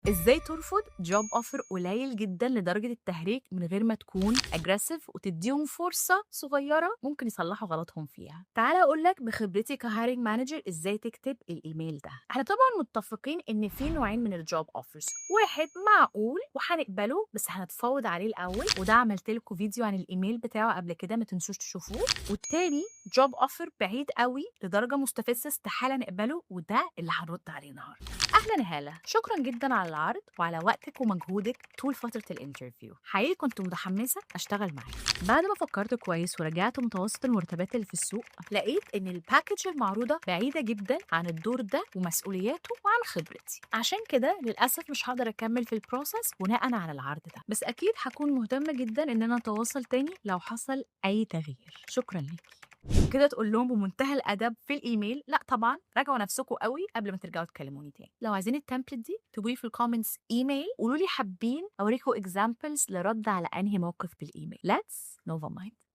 ازاي ترفض جوب اوفر قليل جدا لدرجة التهريج من غير ما تكون اجريسيف وتديهم فرصة صغيرة ممكن يصلحوا غلطهم فيها. تعالى اقول لك بخبرتي كهايرنج مانجر ازاي تكتب الايميل ده. احنا طبعا متفقين ان في نوعين من الجوب اوفرز، واحد معقول وهنقبله بس هنتفاوض عليه الاول، وده عملت لكم فيديو عن الايميل بتاعه قبل كده ما تنسوش تشوفوه. والتاني جوب اوفر بعيد قوي لدرجة مستفزة استحالة نقبله، وده اللي هنرد عليه النهارده. أهلا نهالة، شكرا جدا على العرض وعلى وقتك ومجهودك طول فترة الانترفيو. حقيقي كنت متحمسة أشتغل معاك. بعد ما فكرت كويس ورجعت متوسط المرتبات اللي في السوق، لقيت إن الباكج المعروضة بعيدة جدا عن الدور ده ومسؤولياته وعن خبرتي. عشان كده للأسف مش هقدر أكمل في البروسيس بناء على العرض ده، بس أكيد هكون مهتمة جدا إن أنا أتواصل تاني لو حصل أي تغيير. شكرا ليك. كده تقول لهم بمنتهى الأدب في الإيميل لأ طبعًا راجعوا نفسكم أوي قبل ما ترجعوا تكلموني تاني. لو عايزين الtemplate دي اكتبوا لي في الcomments إيميل، قولوا لي حابين أوريكم examples لرد على أنهي موقف بالإيميل. Let's Nova Mind.